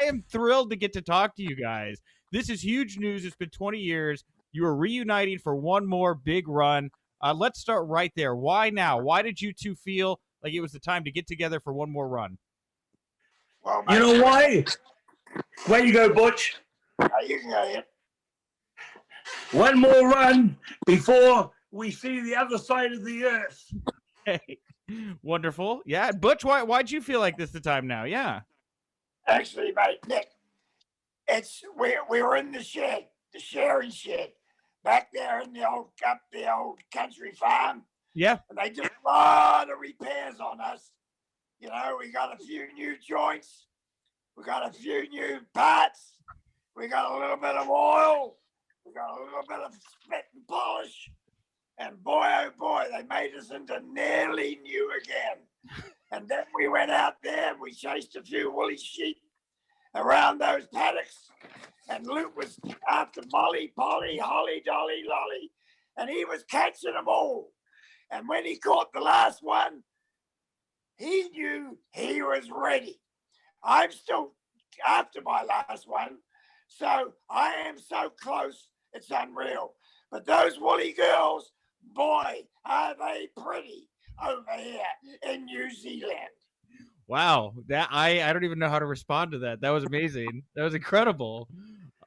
I am thrilled to get to talk to you guys. This is huge news. It's been 20 years. You are reuniting for one more big run. Let's start right there. Why now? Why did you two feel like it was the time to get together for one more run? Well, You know why? Where you go, Butch? you can go ahead. One more run before we see the other side of the earth. Okay. Wonderful. Yeah. Butch, why'd you feel like this the time now? Yeah. Actually, mate, Nick, we were in the shed, the sharing shed, back there in the old country farm. Yeah. And they did a lot of repairs on us. You know, we got a few new joints. We got a few new parts. We got a little bit of oil. We got a little bit of spit and polish. And boy, oh boy, they made us into nearly new again. And then we went out there and we chased a few woolly sheep around those paddocks. And Luke was after Molly, Polly, Holly, Dolly, Lolly. And he was catching them all. And when he caught the last one, he knew he was ready. I'm still after my last one. So I am so close, it's unreal. But those woolly girls, boy, are they pretty over here in New Zealand. Wow. That I don't even know how to respond to that. That was amazing. That was incredible.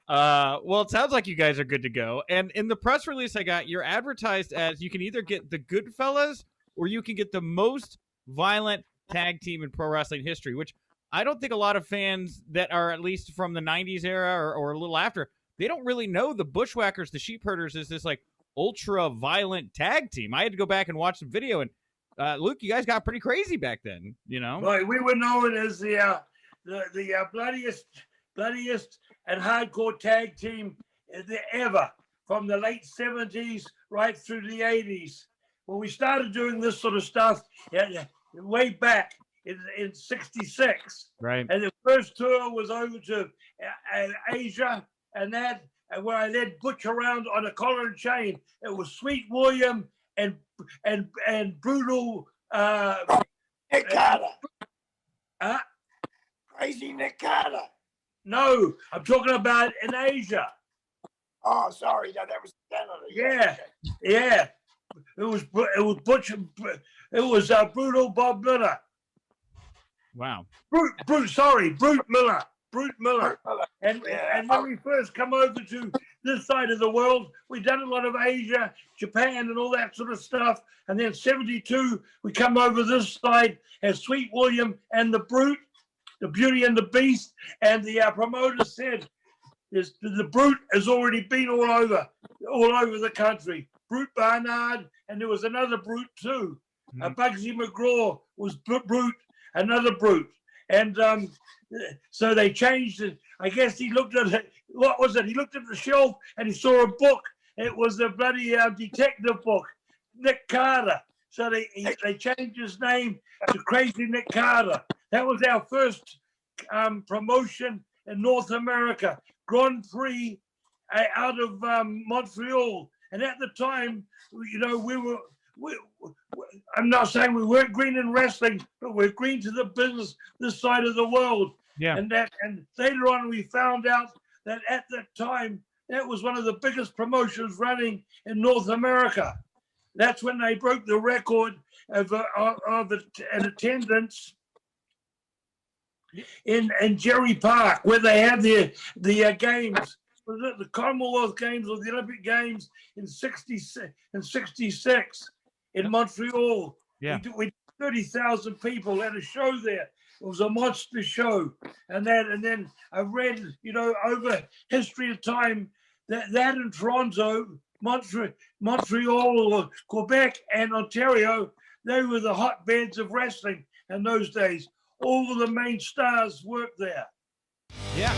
Well, it sounds like you guys are good to go. And in the press release I got, you're advertised as you can either get the Goodfellas or you can get the most violent tag team in pro wrestling history, which I don't think a lot of fans that are at least from the 90s era or a little after, they don't really know the Bushwackers, the Sheep Herders is this like ultra violent tag team. I had to go back and watch some video, and Luke, you guys got pretty crazy back then, you know? Well, we were known as the bloodiest and hardcore tag team ever, from the late 70s right through the 80s. When we started doing this sort of stuff way back in 66. Right. And the first tour was over to Asia and where I led Butch around on a collar and chain. It was Sweet William and brutal Nick Carter. uh, Crazy Nick Carter. no, I'm talking about in Asia. Oh, sorry, no, that was Canada. Yeah. It was Butch. It was brutal Bob Miller. Wow. Brute Miller. And when we first come over to this side of the world, we've done a lot of Asia, Japan, and all that sort of stuff. And then 72, we come over this side as Sweet William and the Brute, the Beauty and the Beast. And the promoter said, the Brute has already been all over the country. Brute Barnard, and there was another Brute too. Bugsy McGraw was Brute, another Brute. And so they changed it. I guess he looked at it. What was it? He looked at the shelf and he saw a book. It was a bloody detective book, Nick Carter. So they changed his name to Crazy Nick Carter. That was our first promotion in North America, Grand Prix out of Montreal. And at the time, you know, I'm not saying we weren't green in wrestling, but we're green to the business this side of the world. Yeah. And later on, we found out that at that time, that was one of the biggest promotions running in North America. That's when they broke the record of an attendance in Jerry Park, where they had the games. Was it the Commonwealth Games or the Olympic Games in 66 in Montreal? Yeah. We 30,000 people at a show there. It was a monster show. And then I read, you know, over history of time that in Toronto, Montreal, Quebec, and Ontario, they were the hotbeds of wrestling in those days. All of the main stars worked there. Yeah.